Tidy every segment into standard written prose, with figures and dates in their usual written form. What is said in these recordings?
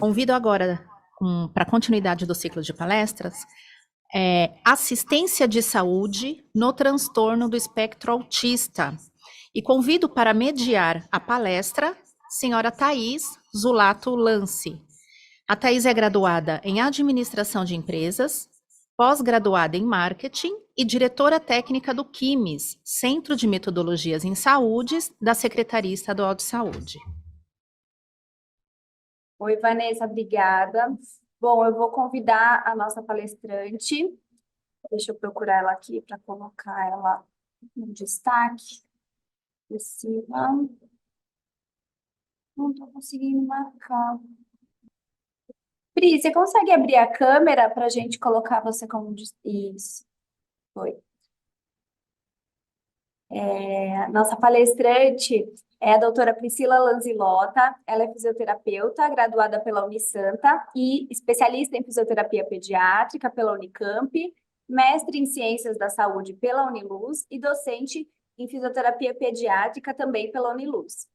Convido agora, para a continuidade do ciclo de palestras, assistência de saúde no transtorno do espectro autista. E convido para mediar a palestra, senhora Thais Zulato Lance. A Thais é graduada em Administração de Empresas, pós-graduada em Marketing e diretora técnica do QIMES, Centro de Metodologias em Saúde, da Secretaria Estadual de Saúde. Oi, Vanessa, obrigada. Bom, eu vou convidar a nossa palestrante. Deixa eu procurar ela aqui para colocar ela no destaque. Não estou conseguindo marcar. Pri, você consegue abrir a câmera para a gente colocar você como... Isso. Foi. A nossa palestrante é a doutora Priscila Lanzilota. Ela é fisioterapeuta, graduada pela Unisanta e especialista em fisioterapia pediátrica pela Unicamp, mestre em ciências da saúde pela Uniluz e docente em fisioterapia pediátrica também pela Uniluz.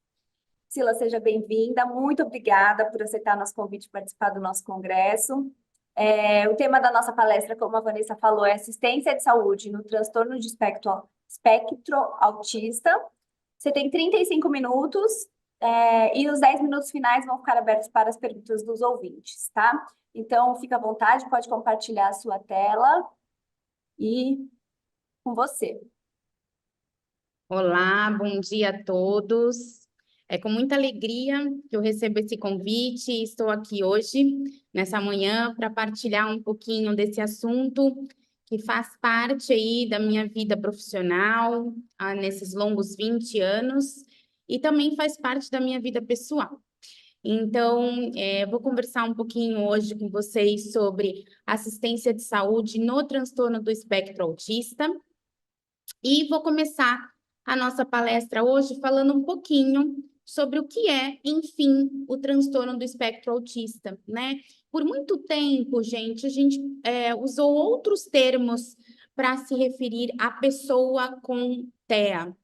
Priscila, seja bem-vinda. Muito obrigada por aceitar nosso convite para participar do nosso congresso. O tema da nossa palestra, como a Vanessa falou, é assistência de saúde no transtorno de espectro autista. Você tem 35 minutos e os 10 minutos finais vão ficar abertos para as perguntas dos ouvintes, tá? Então, fica à vontade, pode compartilhar a sua tela e com você. Olá, bom dia a todos. É com muita alegria que eu recebo esse convite e estou aqui hoje, nessa manhã, para partilhar um pouquinho desse assunto que faz parte aí da minha vida profissional, nesses longos 20 anos, e também faz parte da minha vida pessoal. Então, vou conversar um pouquinho hoje com vocês sobre assistência de saúde no transtorno do espectro autista, e vou começar a nossa palestra hoje falando um pouquinho sobre o que é, enfim, o transtorno do espectro autista, né? Por muito tempo, gente, a gente usou outros termos para se referir à pessoa com TEA.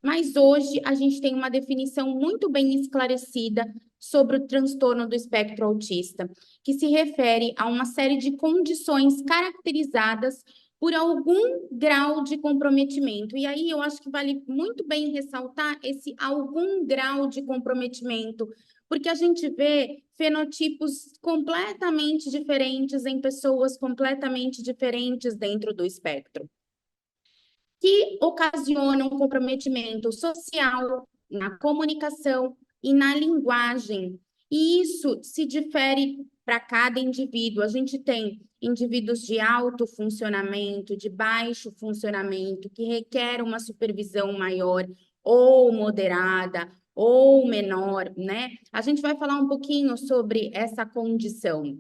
Mas hoje a gente tem uma definição muito bem esclarecida sobre o transtorno do espectro autista, que se refere a uma série de condições caracterizadas por algum grau de comprometimento. E aí eu acho que vale muito bem ressaltar esse algum grau de comprometimento, porque a gente vê fenotipos completamente diferentes em pessoas completamente diferentes dentro do espectro, que ocasionam comprometimento social, na comunicação e na linguagem. E isso se difere para cada indivíduo. A gente tem indivíduos de alto funcionamento, de baixo funcionamento, que requer uma supervisão maior ou moderada ou menor, né? A gente vai falar um pouquinho sobre essa condição.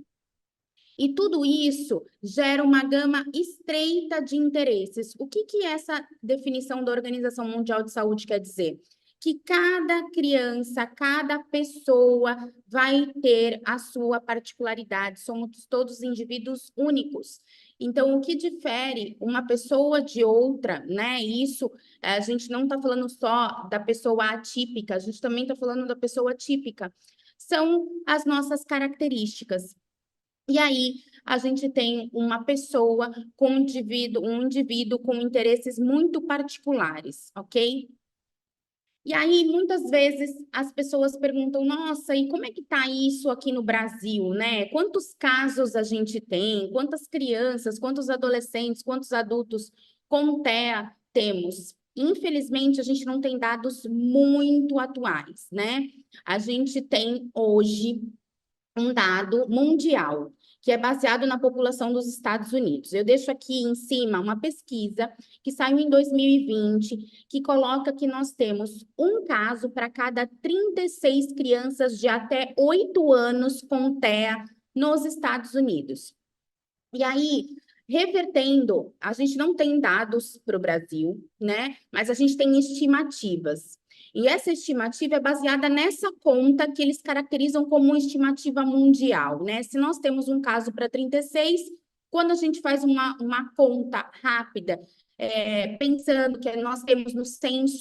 E tudo isso gera uma gama estreita de interesses. O que essa definição da Organização Mundial de Saúde quer dizer? Que cada criança, cada pessoa vai ter a sua particularidade, somos todos indivíduos únicos. Então, o que difere uma pessoa de outra, né? Isso, a gente não está falando só da pessoa atípica, a gente também está falando da pessoa típica. São as nossas características. E aí, a gente tem uma pessoa com um indivíduo com interesses muito particulares, ok? E aí, muitas vezes, as pessoas perguntam, nossa, e como é que está isso aqui no Brasil, né? Quantos casos a gente tem? Quantas crianças, quantos adolescentes, quantos adultos com TEA temos? Infelizmente, a gente não tem dados muito atuais, né? A gente tem hoje um dado mundial, que é baseado na população dos Estados Unidos. Eu deixo aqui em cima uma pesquisa que saiu em 2020, que coloca que nós temos um caso para cada 36 crianças de até 8 anos com TEA nos Estados Unidos. E aí, revertendo, a gente não tem dados para o Brasil, né? Mas a gente tem estimativas. E essa estimativa é baseada nessa conta que eles caracterizam como uma estimativa mundial, né? Se nós temos um caso para 36, quando a gente faz uma conta rápida, pensando que nós temos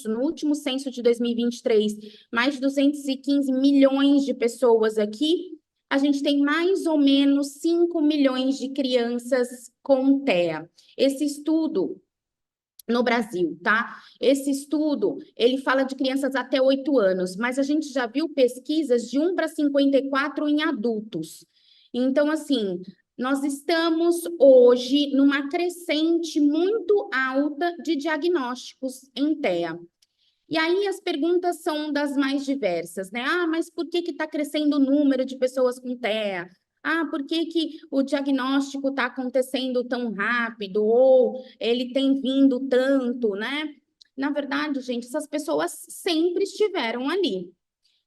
no último censo de 2023, mais de 215 milhões de pessoas aqui, a gente tem mais ou menos 5 milhões de crianças com TEA. Esse estudo no Brasil, tá? Esse estudo, ele fala de crianças até 8 anos, mas a gente já viu pesquisas de 1 para 54 em adultos. Então, assim, nós estamos hoje numa crescente muito alta de diagnósticos em TEA. E aí as perguntas são das mais diversas, né? Ah, mas por que está crescendo o número de pessoas com TEA? Ah, por que o diagnóstico está acontecendo tão rápido? Ou ele tem vindo tanto, né? Na verdade, gente, essas pessoas sempre estiveram ali.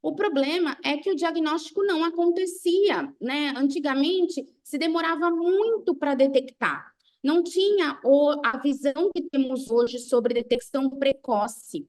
O problema é que o diagnóstico não acontecia, né? Antigamente, se demorava muito para detectar. Não tinha a visão que temos hoje sobre detecção precoce.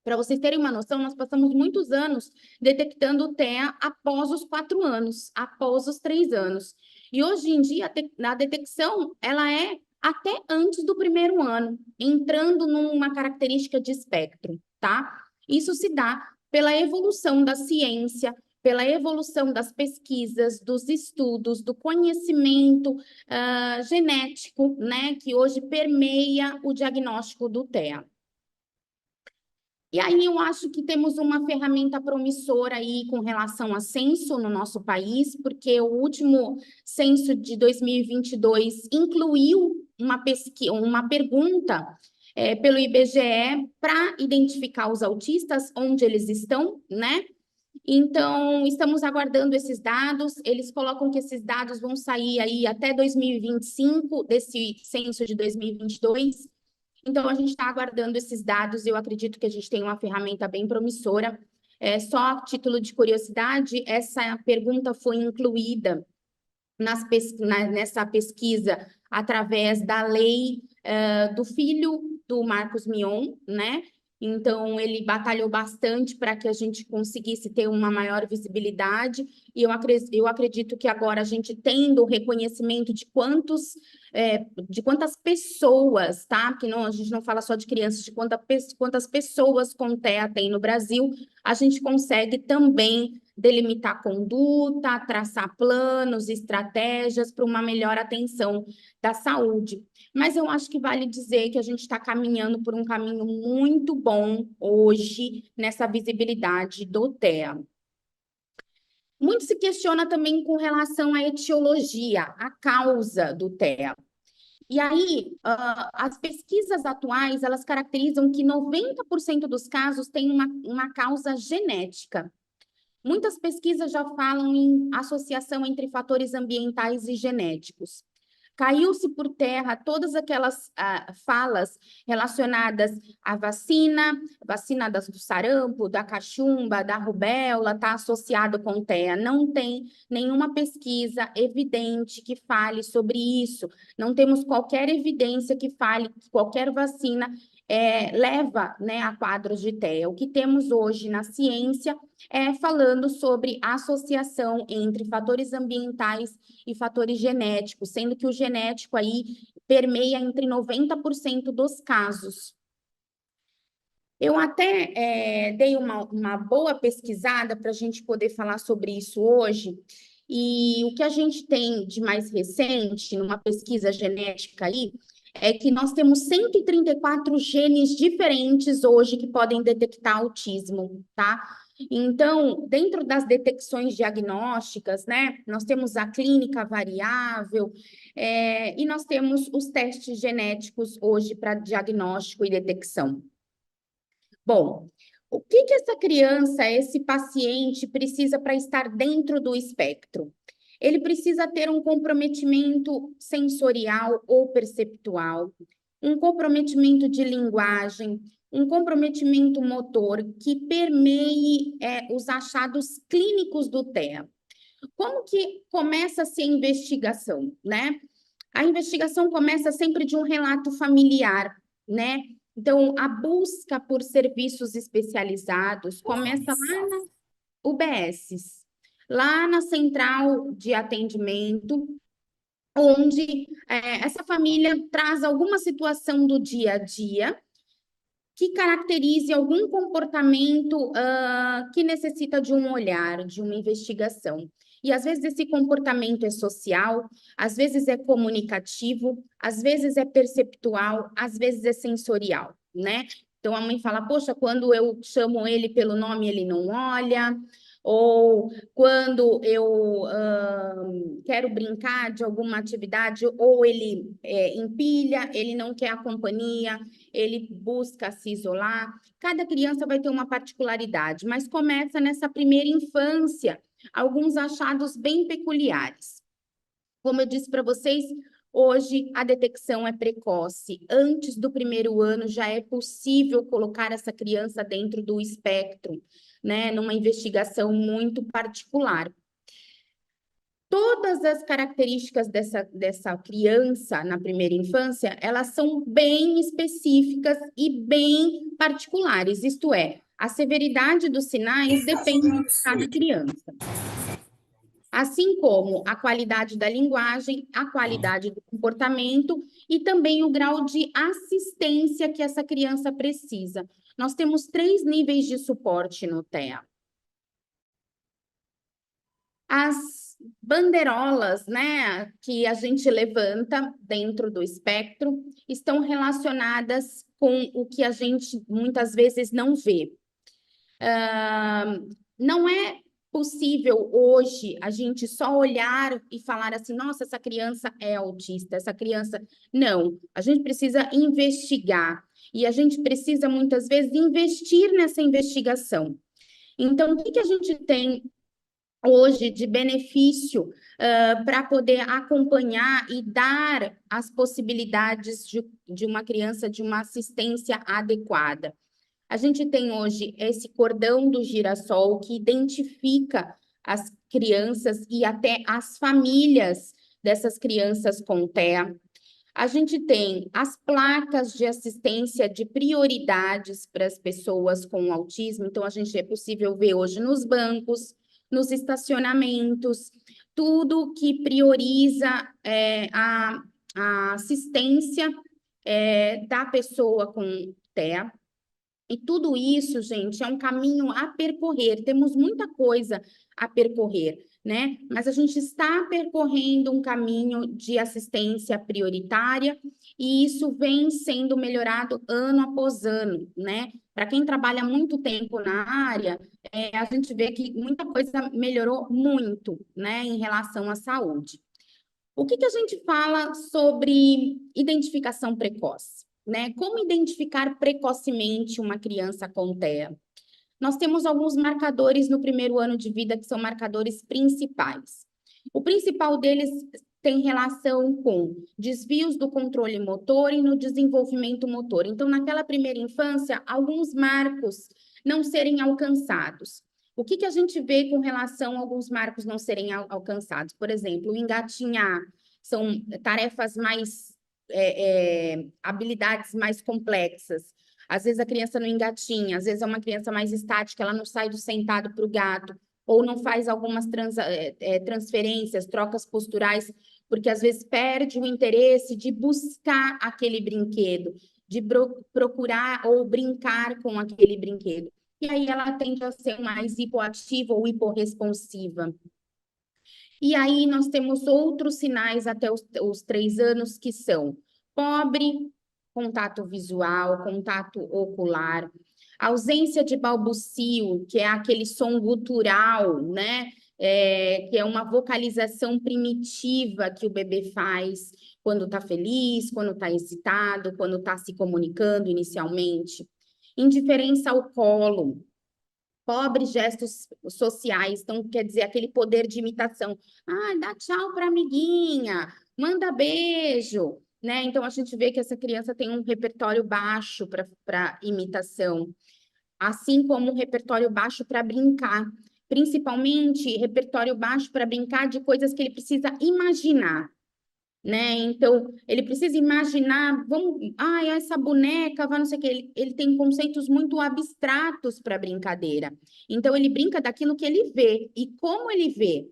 Para vocês terem uma noção, nós passamos muitos anos detectando o TEA após os 4 anos, após os 3 anos. E hoje em dia, a detecção, ela é até antes do 1º ano, entrando numa característica de espectro, tá? Isso se dá pela evolução da ciência, pela evolução das pesquisas, dos estudos, do conhecimento genético, né, que hoje permeia o diagnóstico do TEA. E aí eu acho que temos uma ferramenta promissora aí com relação a censo no nosso país, porque o último censo de 2022 incluiu uma pergunta pelo IBGE para identificar os autistas, onde eles estão, né? Então, estamos aguardando esses dados, eles colocam que esses dados vão sair aí até 2025, desse censo de 2022, então, a gente está aguardando esses dados. Eu acredito que a gente tem uma ferramenta bem promissora. Só a título de curiosidade, essa pergunta foi incluída nessa pesquisa através da lei do filho do Marcos Mion, né? Então, ele batalhou bastante para que a gente conseguisse ter uma maior visibilidade, e eu acredito que agora a gente tendo o reconhecimento de quantas pessoas, tá? Porque não, a gente não fala só de crianças, de quantas pessoas com TEA tem no Brasil, a gente consegue também delimitar conduta, traçar planos, estratégias para uma melhor atenção da saúde. Mas eu acho que vale dizer que a gente está caminhando por um caminho muito bom hoje nessa visibilidade do TEA. Muito se questiona também com relação à etiologia, a causa do TEA. E aí, as pesquisas atuais, elas caracterizam que 90% dos casos têm uma causa genética. Muitas pesquisas já falam em associação entre fatores ambientais e genéticos. Caiu-se por terra todas aquelas falas relacionadas à vacina do sarampo, da cachumba, da rubéola, está associado com TEA. Não tem nenhuma pesquisa evidente que fale sobre isso. Não temos qualquer evidência que fale que qualquer vacina leva, né, a quadros de TEA. O que temos hoje na ciência falando sobre a associação entre fatores ambientais e fatores genéticos, sendo que o genético aí permeia entre 90% dos casos. Eu até dei uma boa pesquisada para a gente poder falar sobre isso hoje, e o que a gente tem de mais recente, numa pesquisa genética aí, é que nós temos 134 genes diferentes hoje que podem detectar autismo, tá? Então, dentro das detecções diagnósticas, né, nós temos a clínica variável, e nós temos os testes genéticos hoje para diagnóstico e detecção. Bom, o que essa criança, esse paciente precisa para estar dentro do espectro? Ele precisa ter um comprometimento sensorial ou perceptual, um comprometimento de linguagem, um comprometimento motor que permeie os achados clínicos do TEA. Como que começa-se a investigação, né? A investigação começa sempre de um relato familiar, né? Então, a busca por serviços especializados começa lá nas UBSs, lá na central de atendimento, onde essa família traz alguma situação do dia a dia que caracterize algum comportamento que necessita de um olhar, de uma investigação. E às vezes esse comportamento é social, às vezes é comunicativo, às vezes é perceptual, às vezes é sensorial, né? Então a mãe fala, poxa, quando eu chamo ele pelo nome, ele não olha, ou quando eu quero brincar de alguma atividade, ou ele empilha, ele não quer a companhia, ele busca se isolar. Cada criança vai ter uma particularidade, mas começa nessa primeira infância, alguns achados bem peculiares. Como eu disse para vocês, hoje a detecção é precoce. Antes do primeiro ano já é possível colocar essa criança dentro do espectro, né, numa investigação muito particular. Todas as características dessa criança na primeira infância, elas são bem específicas e bem particulares, isto é, a severidade dos sinais depende de cada criança. Assim como a qualidade da linguagem, a qualidade do comportamento e também o grau de assistência que essa criança precisa. Nós temos 3 níveis de suporte no TEA. As bandeirolas, né, que a gente levanta dentro do espectro estão relacionadas com o que a gente muitas vezes não vê. Não é possível hoje a gente só olhar e falar assim, nossa, essa criança é autista, essa criança... Não, a gente precisa investigar e a gente precisa muitas vezes investir nessa investigação. Então, o que a gente tem hoje de benefício para poder acompanhar e dar as possibilidades de uma criança de uma assistência adequada? A gente tem hoje esse cordão do girassol que identifica as crianças e até as famílias dessas crianças com TEA. A gente tem as placas de assistência de prioridades para as pessoas com autismo, então a gente é possível ver hoje nos bancos, nos estacionamentos, tudo que prioriza a assistência da pessoa com TEA. E tudo isso, gente, é um caminho a percorrer. Temos muita coisa a percorrer, né? Mas a gente está percorrendo um caminho de assistência prioritária e isso vem sendo melhorado ano após ano, né? Para quem trabalha muito tempo na área, a gente vê que muita coisa melhorou muito, né, em relação à saúde. O que a gente fala sobre identificação precoce? Né? Como identificar precocemente uma criança com TEA? Nós temos alguns marcadores no primeiro ano de vida que são marcadores principais. O principal deles tem relação com desvios do controle motor e no desenvolvimento motor. Então, naquela primeira infância, alguns marcos não serem alcançados. O que a gente vê com relação a alguns marcos não serem alcançados? Por exemplo, o engatinhar, são tarefas mais habilidades mais complexas. Às vezes a criança não engatinha, às vezes é uma criança mais estática, ela não sai do sentado para o gato, ou não faz algumas transferências, trocas posturais, porque às vezes perde o interesse de buscar aquele brinquedo, de procurar ou brincar com aquele brinquedo. E aí ela tende a ser mais hipoativa ou hiporresponsiva. E aí nós temos outros sinais até os 3 anos, que são pobre contato visual, contato ocular, ausência de balbucio, que é aquele som gutural, né? Que é uma vocalização primitiva que o bebê faz quando está feliz, quando está excitado, quando está se comunicando inicialmente. Indiferença ao colo, pobres gestos sociais, então quer dizer aquele poder de imitação. Ah, dá tchau para a amiguinha, manda beijo, né? Então a gente vê que essa criança tem um repertório baixo para imitação, assim como um repertório baixo para brincar, principalmente repertório baixo para brincar de coisas que ele precisa imaginar. Né? Então, ele precisa imaginar, essa boneca, vai não sei o que, ele tem conceitos muito abstratos para brincadeira. Então, ele brinca daquilo que ele vê e como ele vê.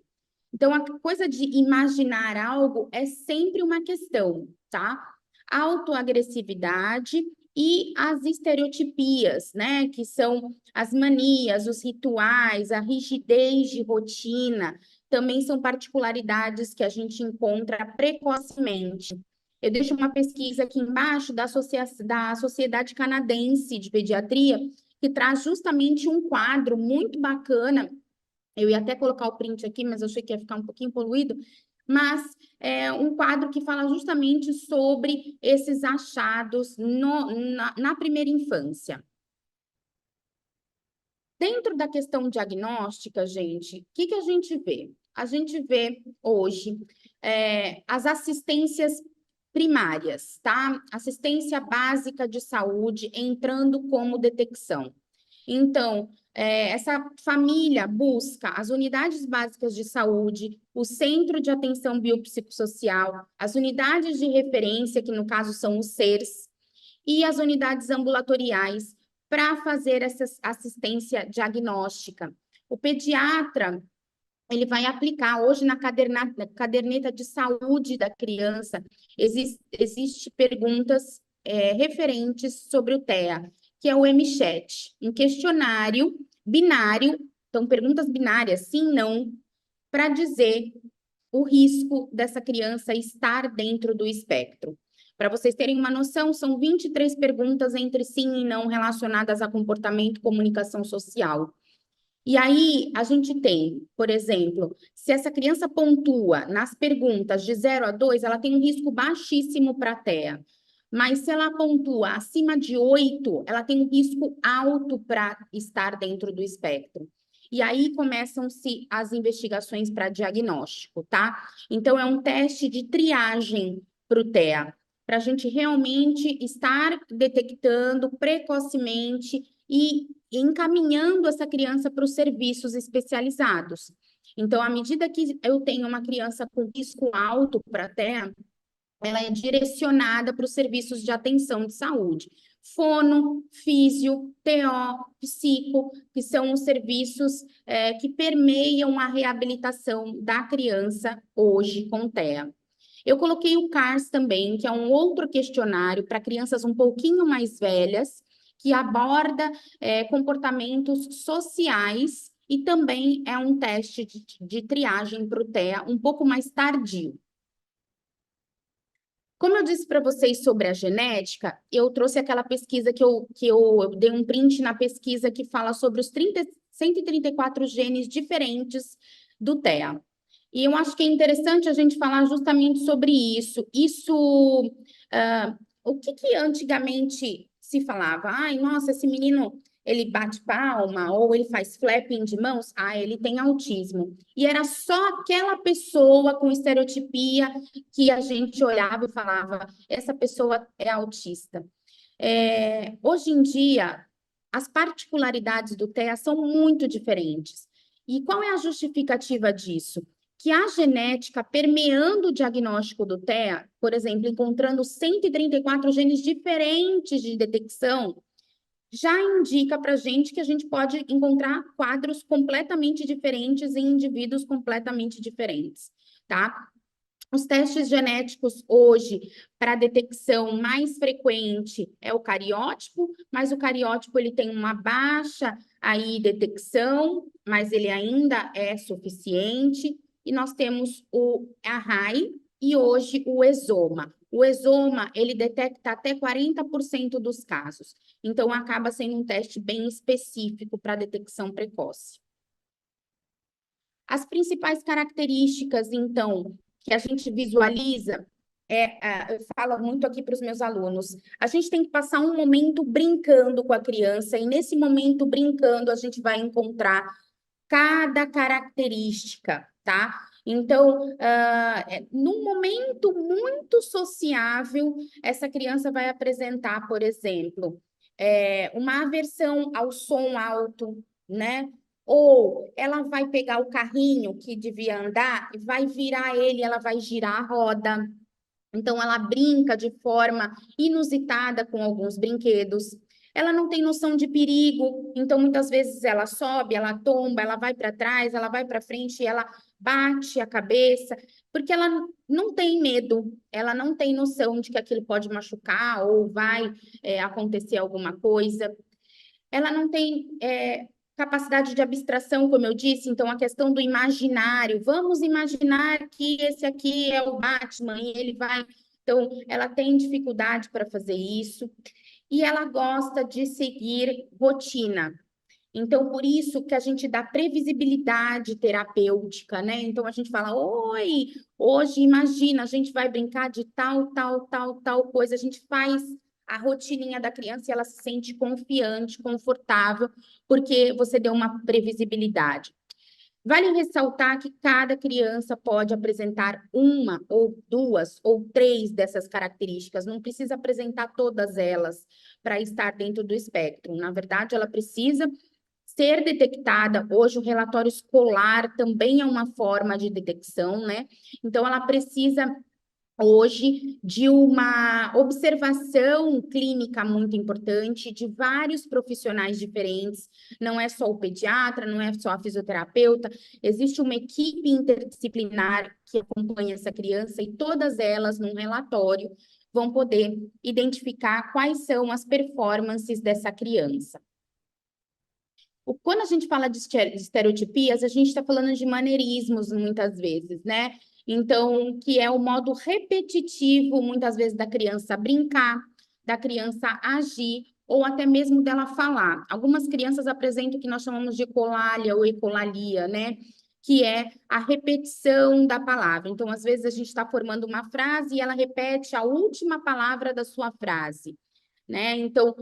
Então, a coisa de imaginar algo é sempre uma questão, tá? Autoagressividade e as estereotipias, né, que são as manias, os rituais, a rigidez de rotina, também são particularidades que a gente encontra precocemente. Eu deixo uma pesquisa aqui embaixo da Sociedade Canadense de Pediatria, que traz justamente um quadro muito bacana. Eu ia até colocar o print aqui, mas eu achei que ia ficar um pouquinho poluído. Mas é um quadro que fala justamente sobre esses achados na primeira infância. Dentro da questão diagnóstica, gente, o que a gente vê? A gente vê hoje as assistências primárias, tá? Assistência básica de saúde entrando como detecção. Então, essa família busca as unidades básicas de saúde, o Centro de Atenção Biopsicossocial, as unidades de referência, que no caso são os CERS, e as unidades ambulatoriais para fazer essa assistência diagnóstica. O pediatra, ele vai aplicar hoje na caderneta de saúde da criança, existe perguntas referentes sobre o TEA, que é o MCHAT, um questionário binário, então perguntas binárias, sim, não, para dizer o risco dessa criança estar dentro do espectro. Para vocês terem uma noção, são 23 perguntas entre sim e não relacionadas a comportamento e comunicação social. E aí, a gente tem, por exemplo, se essa criança pontua nas perguntas de 0 a 2, ela tem um risco baixíssimo para a TEA. Mas se ela pontua acima de 8, ela tem um risco alto para estar dentro do espectro. E aí começam-se as investigações para diagnóstico, tá? Então, é um teste de triagem para o TEA, para a gente realmente estar detectando precocemente e encaminhando essa criança para os serviços especializados. Então, à medida que eu tenho uma criança com risco alto para TEA, ela é direcionada para os serviços de atenção de saúde. Fono, físio, TO, psico, que são os serviços que permeiam a reabilitação da criança hoje com TEA. Eu coloquei o CARS também, que é um outro questionário para crianças um pouquinho mais velhas, que aborda comportamentos sociais e também é um teste de triagem para o TEA um pouco mais tardio. Como eu disse para vocês sobre a genética, eu trouxe aquela pesquisa que eu dei um print na pesquisa que fala sobre os 134 genes diferentes do TEA. E eu acho que é interessante a gente falar justamente sobre isso. O que antigamente se falava? Ai, nossa, esse menino, ele bate palma ou ele faz flapping de mãos? Ah, ele tem autismo. E era só aquela pessoa com estereotipia que a gente olhava e falava, essa pessoa é autista. Hoje em dia, as particularidades do TEA são muito diferentes. E qual é a justificativa disso? Que a genética permeando o diagnóstico do TEA, por exemplo, encontrando 134 genes diferentes de detecção, já indica para a gente que a gente pode encontrar quadros completamente diferentes em indivíduos completamente diferentes, tá? Os testes genéticos hoje para detecção mais frequente é o cariótipo, mas o cariótipo ele tem uma baixa aí detecção, mas ele ainda é suficiente. E nós temos o ARRAI e hoje o exoma. O exoma, ele detecta até 40% dos casos. Então, acaba sendo um teste bem específico para detecção precoce. As principais características, então, que a gente visualiza, eu falo muito aqui para os meus alunos, a gente tem que passar um momento brincando com a criança, e nesse momento brincando a gente vai encontrar cada característica, tá? Então, num momento muito sociável, essa criança vai apresentar, por exemplo, uma aversão ao som alto, né? Ou ela vai pegar o carrinho que devia andar e vai virar ele, ela vai girar a roda. Então, ela brinca de forma inusitada com alguns brinquedos. Ela não tem noção de perigo, então muitas vezes ela sobe, ela tomba, ela vai para trás, ela vai para frente, ela bate a cabeça, porque ela não tem medo, ela não tem noção de que aquilo pode machucar ou vai acontecer alguma coisa. Ela não tem capacidade de abstração, como eu disse, então a questão do imaginário. Vamos imaginar que esse aqui é o Batman e ele vai. Então, ela tem dificuldade para fazer isso e ela gosta de seguir rotina. Então, por isso que a gente dá previsibilidade terapêutica, né? Então, a gente fala, oi, hoje, imagina, a gente vai brincar de tal, tal, tal, tal coisa. A gente faz a rotininha da criança e ela se sente confiante, confortável, porque você deu uma previsibilidade. Vale ressaltar que cada criança pode apresentar uma ou duas ou três dessas características, não precisa apresentar todas elas para estar dentro do espectro. Na verdade, ela precisa ser detectada. Hoje, o relatório escolar também é uma forma de detecção, né? Então, ela precisa hoje de uma observação clínica muito importante de vários profissionais diferentes, não é só o pediatra, não é só a fisioterapeuta, existe uma equipe interdisciplinar que acompanha essa criança e todas elas, num relatório, vão poder identificar quais são as performances dessa criança. Quando a gente fala de estereotipias, a gente está falando de maneirismos muitas vezes, né? Então, que é o modo repetitivo, muitas vezes, da criança brincar, da criança agir, ou até mesmo dela falar. Algumas crianças apresentam o que nós chamamos de ecolalia ou ecolalia, né? Que é a repetição da palavra. Então, às vezes, a gente está formando uma frase e ela repete a última palavra da sua frase, né? Então,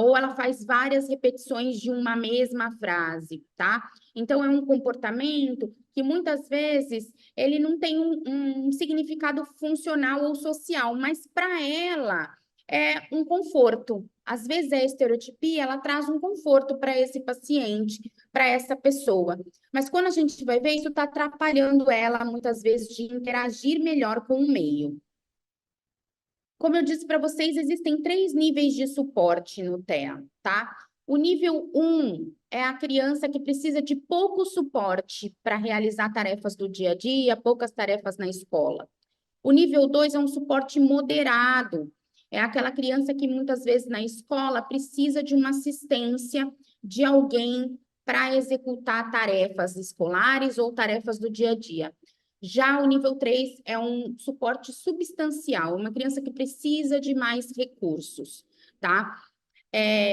ou ela faz várias repetições de uma mesma frase, tá? Então, é um comportamento que muitas vezes ele não tem um significado funcional ou social, mas para ela é um conforto. Às vezes a estereotipia, ela traz um conforto para esse paciente, para essa pessoa. Mas quando a gente vai ver, isso está atrapalhando ela, muitas vezes, de interagir melhor com o meio. Como eu disse para vocês, existem 3 níveis de suporte no TEA, tá? O nível 1 é a criança que precisa de pouco suporte para realizar tarefas do dia a dia, poucas tarefas na escola. O nível 2 é um suporte moderado. É aquela criança que muitas vezes na escola precisa de uma assistência de alguém para executar tarefas escolares ou tarefas do dia a dia. Já o nível 3 é um suporte substancial, uma criança que precisa de mais recursos, tá?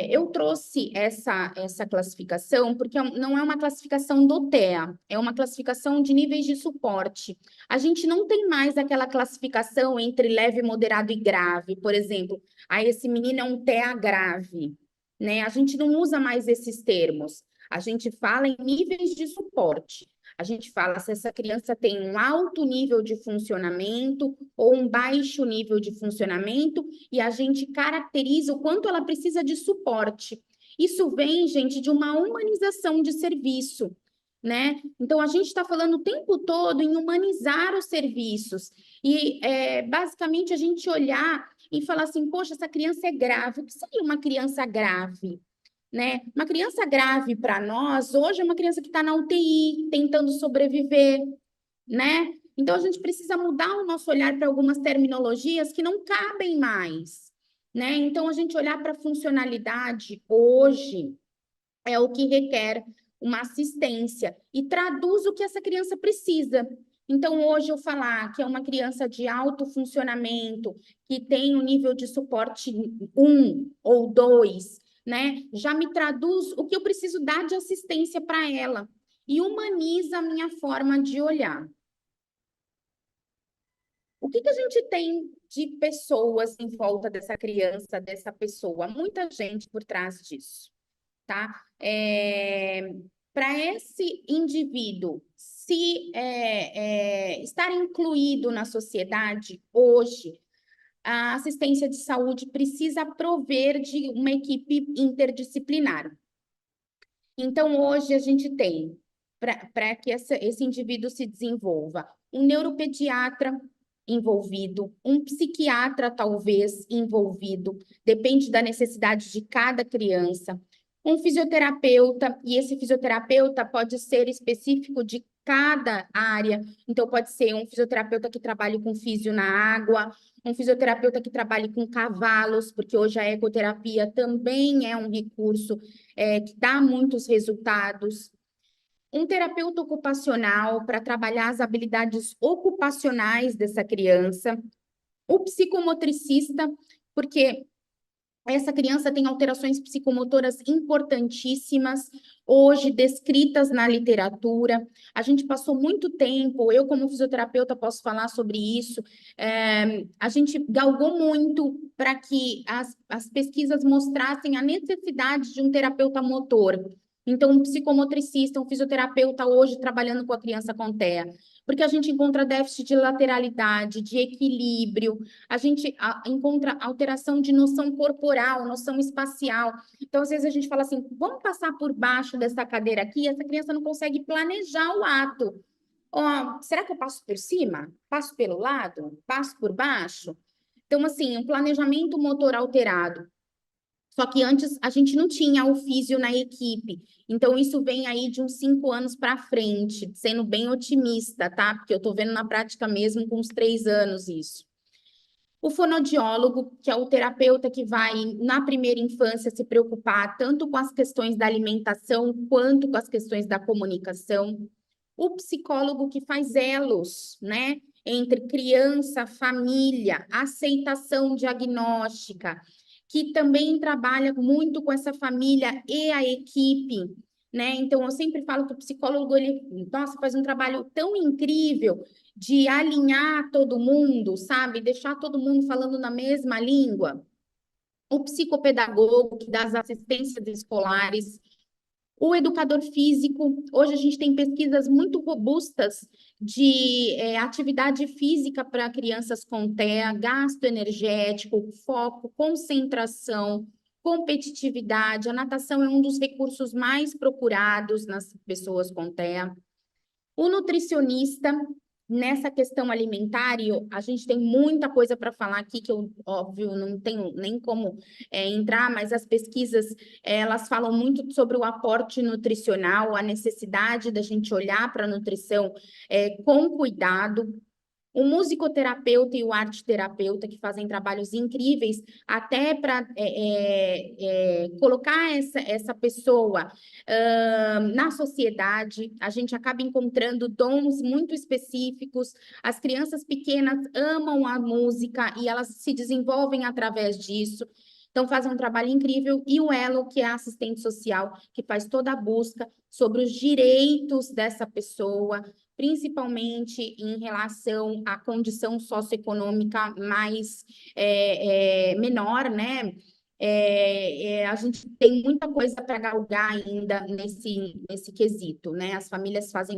Eu trouxe essa classificação porque não é uma classificação do TEA, é uma classificação de níveis de suporte. A gente não tem mais aquela classificação entre leve, moderado e grave, por exemplo, esse menino é um TEA grave, né? A gente não usa mais esses termos, a gente fala em níveis de suporte. A gente fala se essa criança tem um alto nível de funcionamento ou um baixo nível de funcionamento, e a gente caracteriza o quanto ela precisa de suporte. Isso vem, gente, de uma humanização de serviço, né? Então, a gente está falando o tempo todo em humanizar os serviços. E, basicamente, a gente olhar e falar assim, poxa, essa criança é grave. O que seria uma criança grave? Né? Uma criança grave para nós, hoje, é uma criança que está na UTI, tentando sobreviver, né? Então, a gente precisa mudar o nosso olhar para algumas terminologias que não cabem mais, né? Então, a gente olhar para a funcionalidade hoje é o que requer uma assistência e traduz o que essa criança precisa. Então, hoje eu falar que é uma criança de alto funcionamento, que tem um nível de suporte 1 ou 2, né? Já me traduz o que eu preciso dar de assistência para ela e humaniza a minha forma de olhar. O que a gente tem de pessoas em volta dessa criança, dessa pessoa? Muita gente por trás disso, tá? Para esse indivíduo se estar incluído na sociedade hoje, a assistência de saúde precisa prover de uma equipe interdisciplinar. Então, hoje a gente tem, para que esse indivíduo se desenvolva, um neuropediatra, envolvido, um psiquiatra talvez envolvido, depende da necessidade de cada criança, um fisioterapeuta, e esse fisioterapeuta pode ser específico de cada área, então pode ser um fisioterapeuta que trabalhe com físio na água, um fisioterapeuta que trabalhe com cavalos, porque hoje a ecoterapia também é um recurso que dá muitos resultados. Um terapeuta ocupacional para trabalhar as habilidades ocupacionais dessa criança. O psicomotricista, porque essa criança tem alterações psicomotoras importantíssimas, hoje descritas na literatura. A gente passou muito tempo, eu como fisioterapeuta posso falar sobre isso, a gente galgou muito para que as pesquisas mostrassem a necessidade de um terapeuta motor. Então, um psicomotricista, um fisioterapeuta hoje trabalhando com a criança com TEA, porque a gente encontra déficit de lateralidade, de equilíbrio, a gente encontra alteração de noção corporal, noção espacial. Então, às vezes a gente fala assim, vamos passar por baixo dessa cadeira aqui, essa criança não consegue planejar o ato. Ó, será que eu passo por cima? Passo pelo lado? Passo por baixo? Então, assim, um planejamento motor alterado. Só que antes a gente não tinha o físio na equipe. Então, isso vem aí de uns 5 anos para frente, sendo bem otimista, tá? Porque eu estou vendo na prática mesmo com uns 3 anos isso. O fonoaudiólogo, que é o terapeuta que vai, na primeira infância, se preocupar tanto com as questões da alimentação quanto com as questões da comunicação. O psicólogo que faz elos, né? Entre criança, família, aceitação diagnóstica, que também trabalha muito com essa família e a equipe, né? Então, eu sempre falo que o psicólogo, ele, nossa, faz um trabalho tão incrível de alinhar todo mundo, sabe? Deixar todo mundo falando na mesma língua. O psicopedagogo, que dá as assistências escolares, o educador físico, hoje a gente tem pesquisas muito robustas de atividade física para crianças com TEA, gasto energético, foco, concentração, competitividade. A natação é um dos recursos mais procurados nas pessoas com TEA. O nutricionista, nessa questão alimentar, a gente tem muita coisa para falar aqui, que eu, óbvio, não tenho nem como entrar, mas as pesquisas, elas falam muito sobre o aporte nutricional, a necessidade da gente olhar para a nutrição com cuidado. O musicoterapeuta e o arteterapeuta, que fazem trabalhos incríveis, até para colocar essa pessoa na sociedade. A gente acaba encontrando dons muito específicos. As crianças pequenas amam a música e elas se desenvolvem através disso. Então, fazem um trabalho incrível. E o Elo, que é a assistente social, que faz toda a busca sobre os direitos dessa pessoa, principalmente em relação à condição socioeconômica mais menor, né? A gente tem muita coisa para galgar ainda nesse quesito, né? As famílias fazem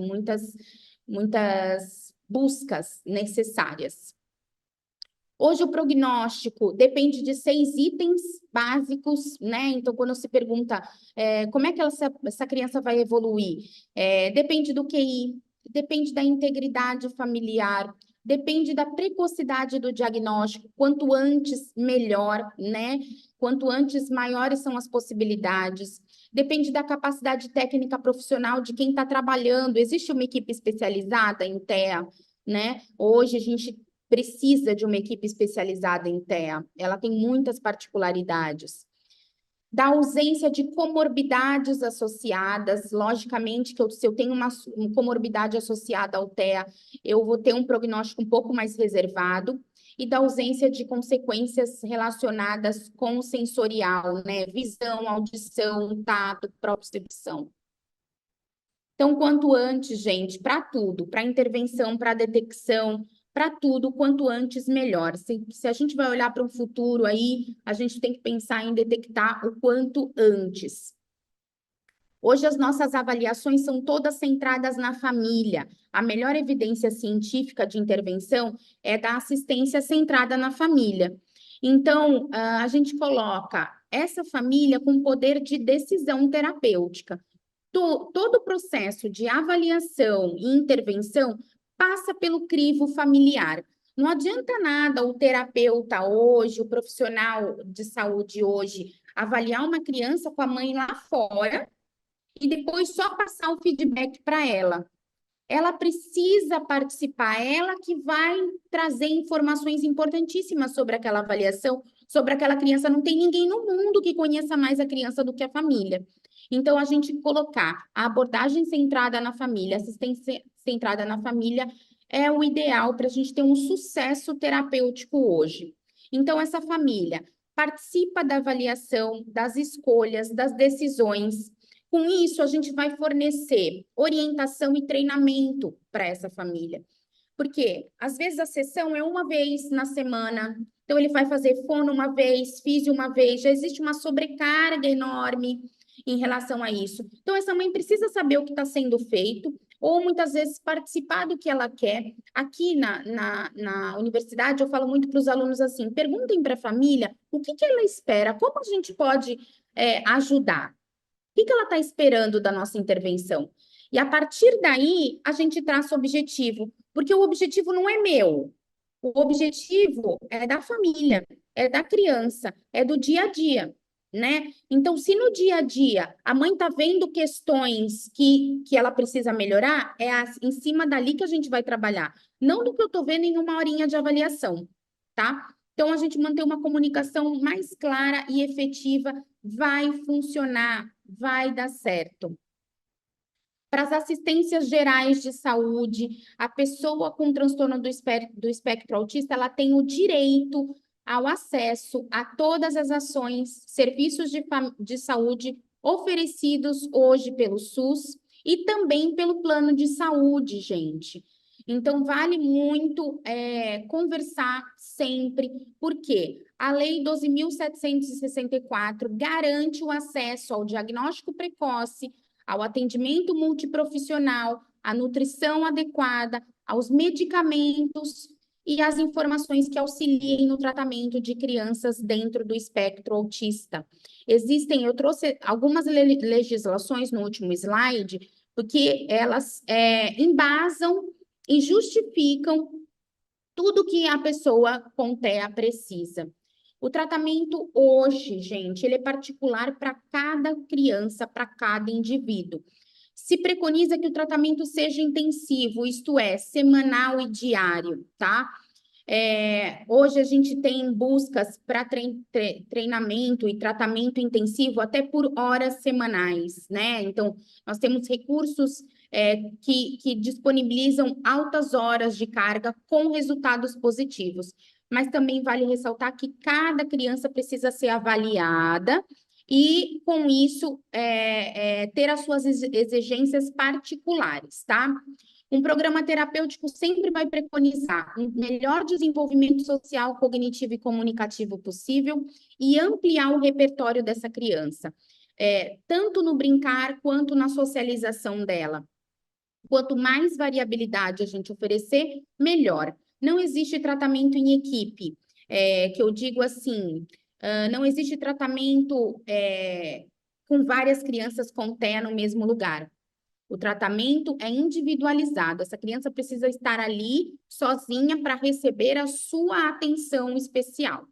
muitas buscas necessárias. Hoje o prognóstico depende de 6 itens básicos, né? Então, quando se pergunta como é que essa criança vai evoluir, depende do QI, depende da integridade familiar, depende da precocidade do diagnóstico, quanto antes, melhor, né? Quanto antes, maiores são as possibilidades. Depende da capacidade técnica profissional de quem está trabalhando. Existe uma equipe especializada em TEA, né? Hoje a gente precisa de uma equipe especializada em TEA. Ela tem muitas particularidades. Da ausência de comorbidades associadas, logicamente que se eu tenho uma comorbidade associada ao TEA, eu vou ter um prognóstico um pouco mais reservado, e da ausência de consequências relacionadas com o sensorial, né? Visão, audição, tato, propriocepção. Então, quanto antes, gente, para tudo, para intervenção, para detecção, para tudo, quanto antes, melhor. Se a gente vai olhar para o futuro aí, a gente tem que pensar em detectar o quanto antes. Hoje, as nossas avaliações são todas centradas na família. A melhor evidência científica de intervenção é da assistência centrada na família. Então, a gente coloca essa família com poder de decisão terapêutica. Todo o processo de avaliação e intervenção passa pelo crivo familiar. Não adianta nada o terapeuta hoje, o profissional de saúde hoje, avaliar uma criança com a mãe lá fora e depois só passar o feedback para ela. Ela precisa participar, ela que vai trazer informações importantíssimas sobre aquela avaliação, sobre aquela criança. Não tem ninguém no mundo que conheça mais a criança do que a família. Então, a gente colocar a abordagem centrada na família, assistência centrada na família, é o ideal para a gente ter um sucesso terapêutico hoje. Então, essa família participa da avaliação, das escolhas, das decisões. Com isso, a gente vai fornecer orientação e treinamento para essa família. Porque, às vezes, a sessão é uma vez na semana, então ele vai fazer fono uma vez, físio uma vez, já existe uma sobrecarga enorme em relação a isso. Então, essa mãe precisa saber o que está sendo feito, ou muitas vezes participar do que ela quer. Aqui na universidade, eu falo muito para os alunos assim: perguntem para a família o que ela espera, como a gente pode ajudar. O que ela está esperando da nossa intervenção? E a partir daí, a gente traça o objetivo, porque o objetivo não é meu. O objetivo é da família, é da criança, é do dia a dia, né? Então, se no dia a dia a mãe está vendo questões que ela precisa melhorar, em cima dali que a gente vai trabalhar, não do que eu estou vendo em uma horinha de avaliação, tá? Então, a gente manter uma comunicação mais clara e efetiva vai funcionar, vai dar certo. Para as assistências gerais de saúde, a pessoa com transtorno do espectro autista, ela tem o direito ao acesso a todas as ações, serviços de saúde oferecidos hoje pelo SUS e também pelo plano de saúde, gente. Então, vale muito conversar sempre, porque a Lei 12.764 garante o acesso ao diagnóstico precoce, ao atendimento multiprofissional, à nutrição adequada, aos medicamentos e às informações que auxiliem no tratamento de crianças dentro do espectro autista. Eu trouxe algumas legislações no último slide, porque elas embasam e justificam tudo que a pessoa com TEA precisa. O tratamento hoje, gente, ele é particular para cada criança, para cada indivíduo. Se preconiza que o tratamento seja intensivo, isto é, semanal e diário, tá? Hoje a gente tem buscas para treinamento e tratamento intensivo até por horas semanais, né? Então, nós temos recursos que disponibilizam altas horas de carga com resultados positivos. Mas também vale ressaltar que cada criança precisa ser avaliada e, com isso, ter as suas exigências particulares, tá? Um programa terapêutico sempre vai preconizar um melhor desenvolvimento social, cognitivo e comunicativo possível e ampliar o repertório dessa criança, tanto no brincar quanto na socialização dela. Quanto mais variabilidade a gente oferecer, melhor. Não existe tratamento em equipe, que eu digo assim, não existe tratamento com várias crianças com TEA no mesmo lugar. O tratamento é individualizado. Essa criança precisa estar ali sozinha para receber a sua atenção especial.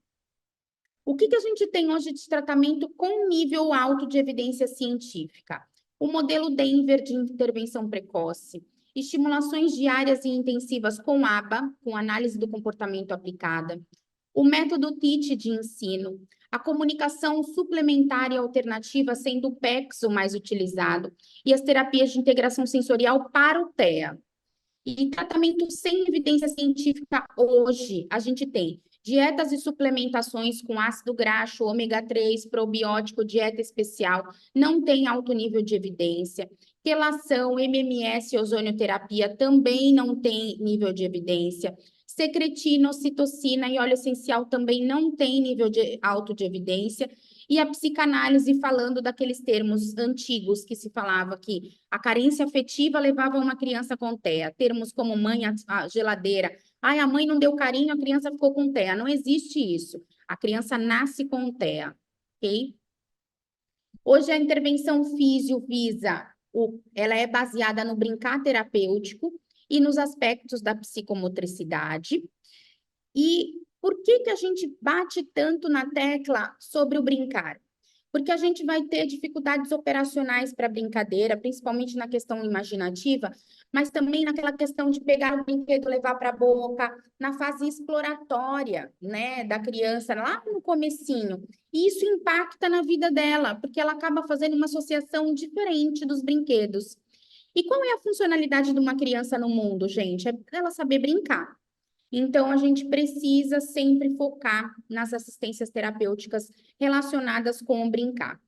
O que a gente tem hoje de tratamento com nível alto de evidência científica? O modelo Denver de intervenção precoce, estimulações diárias e intensivas com ABA, com análise do comportamento aplicada, o método TEACH de ensino, a comunicação suplementar e alternativa sendo o PECS o mais utilizado, e as terapias de integração sensorial para o TEA. E tratamento sem evidência científica hoje, a gente tem dietas e suplementações com ácido graxo, ômega 3, probiótico, dieta especial, não tem alto nível de evidência. Quelação, MMS, ozonioterapia também não tem nível de evidência. Secretina, ocitocina e óleo essencial também não tem nível alto de evidência. E a psicanálise falando daqueles termos antigos que se falava que a carência afetiva levava uma criança com TEA. Termos como mãe, a geladeira. Ai, a mãe não deu carinho, a criança ficou com TEA. Não existe isso. A criança nasce com TEA, ok? Hoje a intervenção físio visa, ela é baseada no brincar terapêutico e nos aspectos da psicomotricidade. E por que que a gente bate tanto na tecla sobre o brincar? Porque a gente vai ter dificuldades operacionais para brincadeira, principalmente na questão imaginativa, mas também naquela questão de pegar o brinquedo, levar para a boca, na fase exploratória, né, da criança, lá no comecinho. E isso impacta na vida dela, porque ela acaba fazendo uma associação diferente dos brinquedos. E qual é a funcionalidade de uma criança no mundo, gente? É ela saber brincar. Então, a gente precisa sempre focar nas assistências terapêuticas relacionadas com o brincar.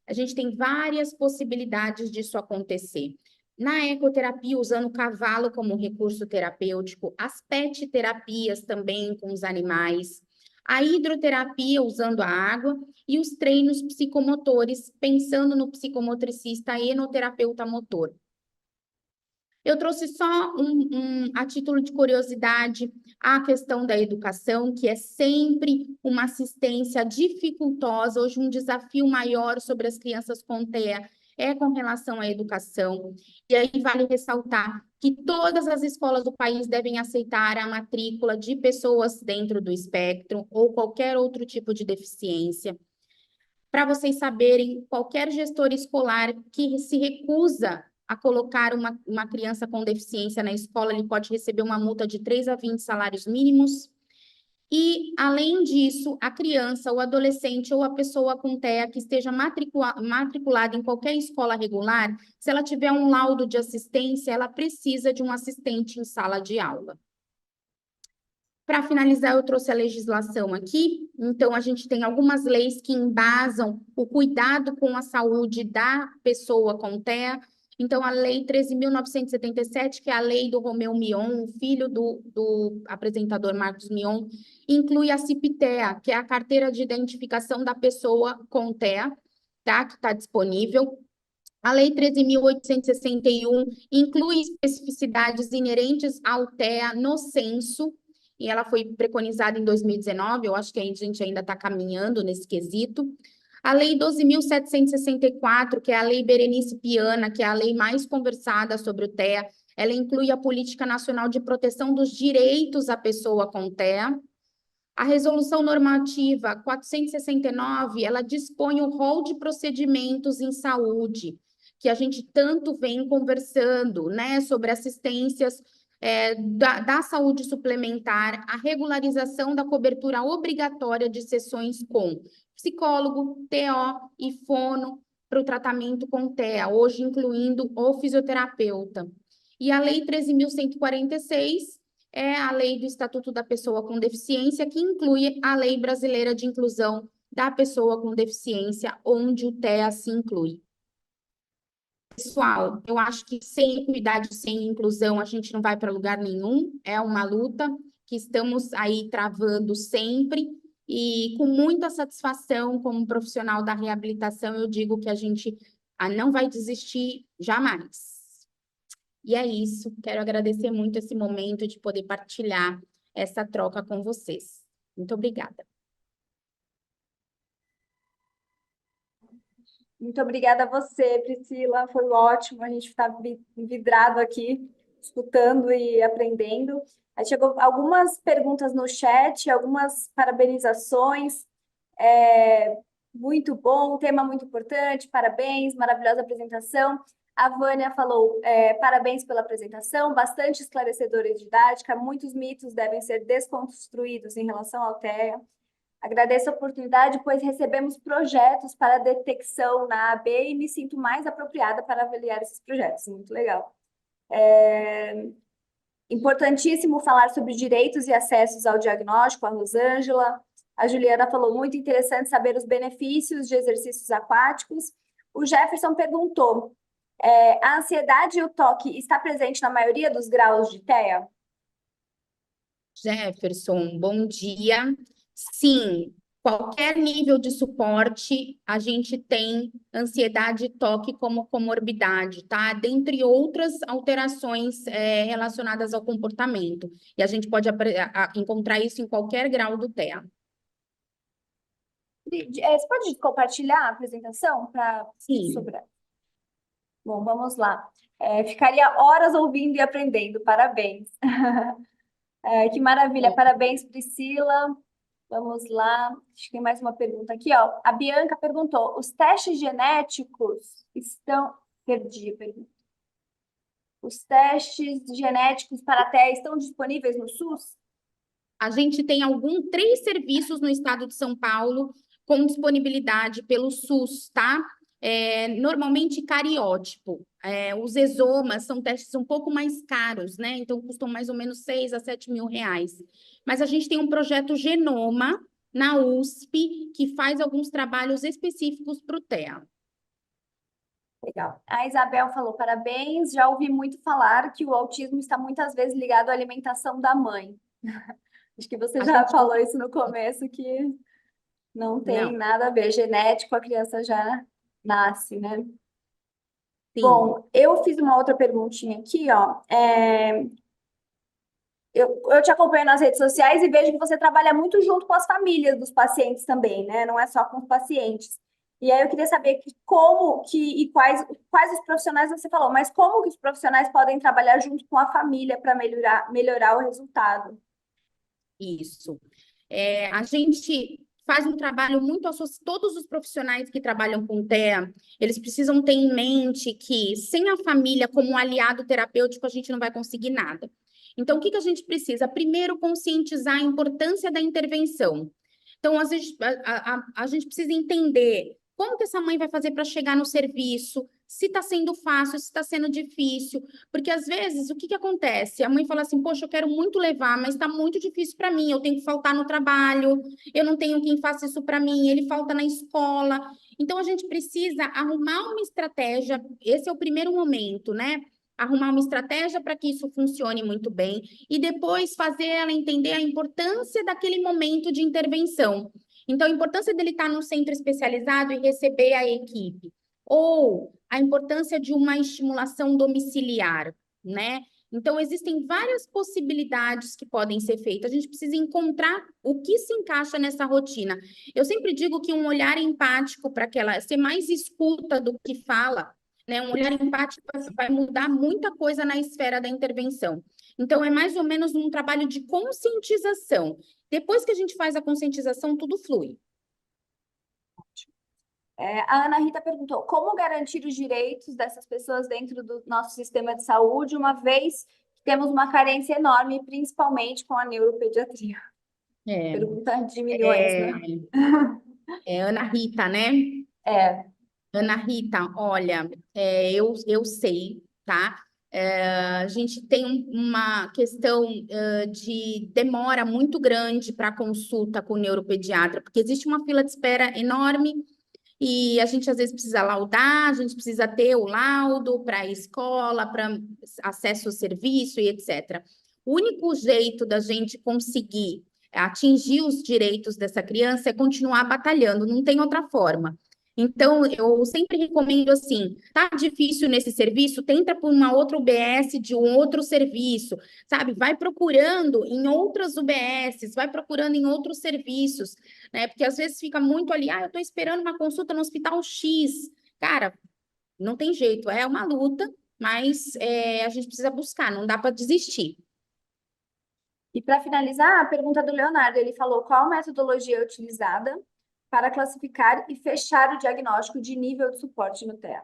A gente tem várias possibilidades disso acontecer. Na ecoterapia, usando o cavalo como recurso terapêutico, as pet terapias também com os animais, a hidroterapia usando a água e os treinos psicomotores, pensando no psicomotricista e no terapeuta motor. Eu trouxe só a título de curiosidade a questão da educação, que é sempre uma assistência dificultosa. Hoje, um desafio maior sobre as crianças com TEA é com relação à educação. E aí vale ressaltar que todas as escolas do país devem aceitar a matrícula de pessoas dentro do espectro ou qualquer outro tipo de deficiência. Para vocês saberem, qualquer gestor escolar que se recusa a colocar uma criança com deficiência na escola, ele pode receber uma multa de 3 a 20 salários mínimos. E, além disso, a criança, o adolescente ou a pessoa com TEA que esteja matriculada em qualquer escola regular, se ela tiver um laudo de assistência, ela precisa de um assistente em sala de aula. Para finalizar, eu trouxe a legislação aqui. Então, a gente tem algumas leis que embasam o cuidado com a saúde da pessoa com TEA. Então, a Lei 13.977, que é a lei do Romeu Mion, filho do apresentador Marcos Mion, inclui a CIP-TEA, que é a carteira de identificação da pessoa com TEA, tá? Que está disponível. A Lei 13.861 inclui especificidades inerentes ao TEA no censo, e ela foi preconizada em 2019, eu acho que a gente ainda está caminhando nesse quesito. A Lei 12.764, que é a Lei Berenice Piana, que é a lei mais conversada sobre o TEA, ela inclui a Política Nacional de Proteção dos Direitos à Pessoa com TEA. A Resolução Normativa 469, ela dispõe o rol de procedimentos em saúde, que a gente tanto vem conversando, né, sobre assistências da saúde suplementar, a regularização da cobertura obrigatória de sessões com psicólogo, TO e fono para o tratamento com TEA, hoje incluindo o fisioterapeuta. E a Lei 13.146 é a Lei do Estatuto da Pessoa com Deficiência, que inclui a Lei Brasileira de Inclusão da Pessoa com Deficiência, onde o TEA se inclui. Pessoal, eu acho que sem equidade, sem inclusão, a gente não vai para lugar nenhum. É uma luta que estamos aí travando sempre e com muita satisfação como profissional da reabilitação, eu digo que a gente não vai desistir jamais. E é isso, quero agradecer muito esse momento de poder partilhar essa troca com vocês. Muito obrigada. Muito obrigada a você, Priscila. Foi ótimo. A gente está vidrado aqui, escutando e aprendendo. Aí chegou algumas perguntas no chat, algumas parabenizações. Muito bom, tema muito importante, parabéns, maravilhosa apresentação. A Vânia falou, parabéns pela apresentação, bastante esclarecedora e didática, muitos mitos devem ser desconstruídos em relação ao TEA. Agradeço a oportunidade, pois recebemos projetos para detecção na AB e me sinto mais apropriada para avaliar esses projetos. Muito legal. Importantíssimo falar sobre direitos e acessos ao diagnóstico, a Rosângela. A Juliana falou, muito interessante saber os benefícios de exercícios aquáticos. O Jefferson perguntou, a ansiedade e o toque está presente na maioria dos graus de TEA? Jefferson, bom dia. Sim, qualquer nível de suporte, a gente tem ansiedade e toque como comorbidade, tá? Dentre outras alterações relacionadas ao comportamento. E a gente pode encontrar isso em qualquer grau do TEA. Você pode compartilhar a apresentação para Sim. sobrar? Bom, vamos lá. Ficaria horas ouvindo e aprendendo. Parabéns. Que maravilha, parabéns, Priscila. Vamos lá, acho que tem mais uma pergunta aqui, ó. A Bianca perguntou: os testes genéticos estão. Perdi a pergunta. Os testes genéticos para a TEA estão disponíveis no SUS? A gente tem três serviços no estado de São Paulo com disponibilidade pelo SUS, tá? Normalmente cariótipo. Os exomas são testes um pouco mais caros, né? Então custam mais ou menos 6 a 7 mil reais. Mas a gente tem um projeto Genoma na USP que faz alguns trabalhos específicos para o TEA. Legal. A Isabel falou: parabéns. Já ouvi muito falar que o autismo está muitas vezes ligado à alimentação da mãe. Acho que você já falou isso no começo, que não tem nada a ver. Genético, a criança já nasce, né? Sim. Bom, eu fiz uma outra perguntinha aqui, ó. Eu te acompanho nas redes sociais e vejo que você trabalha muito junto com as famílias dos pacientes também, né? Não é só com os pacientes. E aí eu queria saber quais os profissionais você falou, mas como que os profissionais podem trabalhar junto com a família para melhorar o resultado? Isso. A gente faz um trabalho muito associado. Todos os profissionais que trabalham com TEA, eles precisam ter em mente que sem a família como um aliado terapêutico, a gente não vai conseguir nada. Então, o que a gente precisa? Primeiro, conscientizar a importância da intervenção. Então, às vezes, a gente precisa entender como que essa mãe vai fazer para chegar no serviço, se está sendo fácil, se está sendo difícil. Porque, às vezes, o que acontece? A mãe fala assim, poxa, eu quero muito levar, mas está muito difícil para mim, eu tenho que faltar no trabalho, eu não tenho quem faça isso para mim, ele falta na escola. Então, a gente precisa arrumar uma estratégia, esse é o primeiro momento, né? Arrumar uma estratégia para que isso funcione muito bem e depois fazer ela entender a importância daquele momento de intervenção. Então, a importância dele estar num centro especializado e receber a equipe, ou a importância de uma estimulação domiciliar, né? Então, existem várias possibilidades que podem ser feitas. A gente precisa encontrar o que se encaixa nessa rotina. Eu sempre digo que um olhar empático para aquela, ser mais escuta do que fala, né? Um olhar empático vai mudar muita coisa na esfera da intervenção. Então, é mais ou menos um trabalho de conscientização. Depois que a gente faz a conscientização, tudo flui. A Ana Rita perguntou: como garantir os direitos dessas pessoas dentro do nosso sistema de saúde, uma vez que temos uma carência enorme, principalmente com a neuropediatria? Pergunta de milhões, né? Ana Rita, né? Ana Rita, olha, eu sei, tá? A gente tem uma questão de demora muito grande para consulta com o neuropediatra, porque existe uma fila de espera enorme e a gente às vezes precisa laudar, a gente precisa ter o laudo para a escola, para acesso ao serviço e etc. O único jeito da gente conseguir atingir os direitos dessa criança é continuar batalhando, não tem outra forma. Então, eu sempre recomendo assim, tá difícil nesse serviço, tenta por uma outra UBS de um outro serviço, sabe? Vai procurando em outras UBSs, vai procurando em outros serviços, né? Porque às vezes fica muito ali, eu estou esperando uma consulta no hospital X. Cara, não tem jeito, é uma luta, mas a gente precisa buscar, não dá para desistir. E para finalizar, a pergunta do Leonardo, ele falou: qual metodologia é utilizada para classificar e fechar o diagnóstico de nível de suporte no TEA?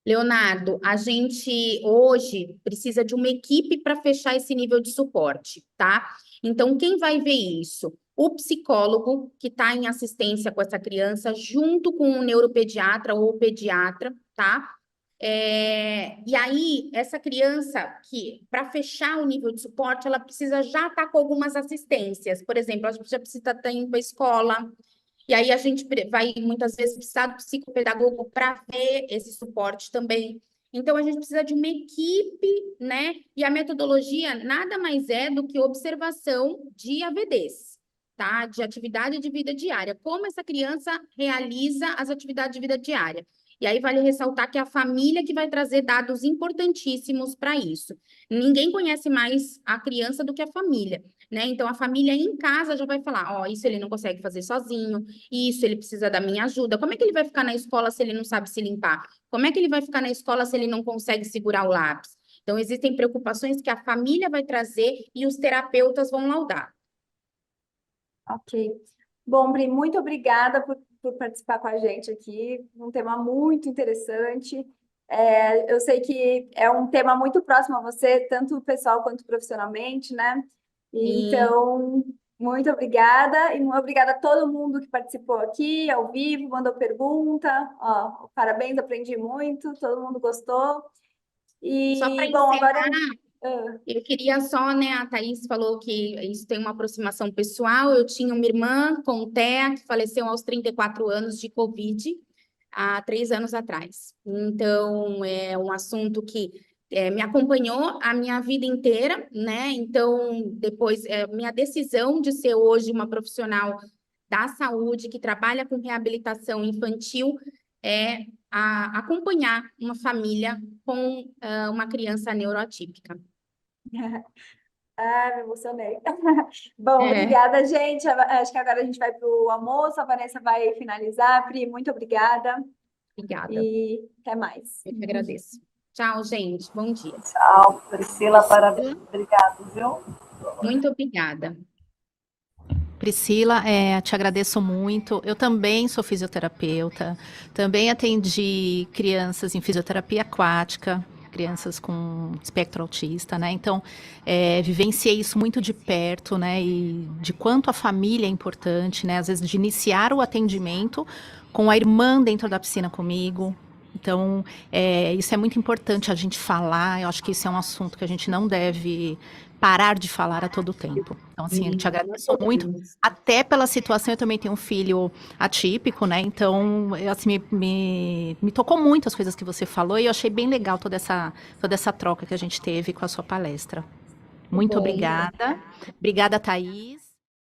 Leonardo, a gente hoje precisa de uma equipe para fechar esse nível de suporte, tá? Então, quem vai ver isso? O psicólogo que está em assistência com essa criança, junto com o neuropediatra ou o pediatra, tá? E aí, essa criança que, para fechar o nível de suporte, ela precisa já estar com algumas assistências. Por exemplo, ela já precisa estar indo para a escola, e aí a gente vai muitas vezes precisar do psicopedagogo para ver esse suporte também. Então, a gente precisa de uma equipe, né? E a metodologia nada mais é do que observação de AVDs, tá? De atividade de vida diária. Como essa criança realiza as atividades de vida diária. E aí vale ressaltar que é a família que vai trazer dados importantíssimos para isso. Ninguém conhece mais a criança do que a família, né? Então, a família em casa já vai falar, isso ele não consegue fazer sozinho, isso ele precisa da minha ajuda. Como é que ele vai ficar na escola se ele não sabe se limpar? Como é que ele vai ficar na escola se ele não consegue segurar o lápis? Então, existem preocupações que a família vai trazer e os terapeutas vão laudar. Ok. Bom, Bri, muito obrigada por participar com a gente aqui. Um tema muito interessante. Eu sei que é um tema muito próximo a você, tanto pessoal quanto profissionalmente, né? Então, muito obrigada. E obrigada a todo mundo que participou aqui, ao vivo, mandou pergunta. Ó, parabéns, aprendi muito, todo mundo gostou. Só para E, bom, agora... eu queria só, né, a Thaís falou que isso tem uma aproximação pessoal. Eu tinha uma irmã com TEA que faleceu aos 34 anos de Covid, há 3 anos atrás. Então, é um assunto que me acompanhou a minha vida inteira, né? Então, depois, minha decisão de ser hoje uma profissional da saúde que trabalha com reabilitação infantil é acompanhar uma família com uma criança neuroatípica. Ah, me emocionei. Bom, obrigada, gente. Acho que agora a gente vai para o almoço. A Vanessa vai finalizar. Pri, muito obrigada. Obrigada. E até mais. Eu que agradeço. Tchau, gente. Bom dia. Tchau, Priscila, parabéns. Obrigado, viu? Muito obrigada. Priscila, te agradeço muito. Eu também sou fisioterapeuta, também atendi crianças em fisioterapia aquática, crianças com espectro autista, né? Então, vivenciei isso muito de perto, né? E de quanto a família é importante, né? Às vezes de iniciar o atendimento com a irmã dentro da piscina comigo. Então, isso é muito importante a gente falar. Eu acho que isso é um assunto que a gente não deve parar de falar a todo tempo. Então, assim, eu te agradeço muito, até pela situação. Eu também tenho um filho atípico, né? Então, assim, me tocou muito as coisas que você falou e eu achei bem legal toda essa troca que a gente teve com a sua palestra. Muito obrigada. Obrigada, Thaís.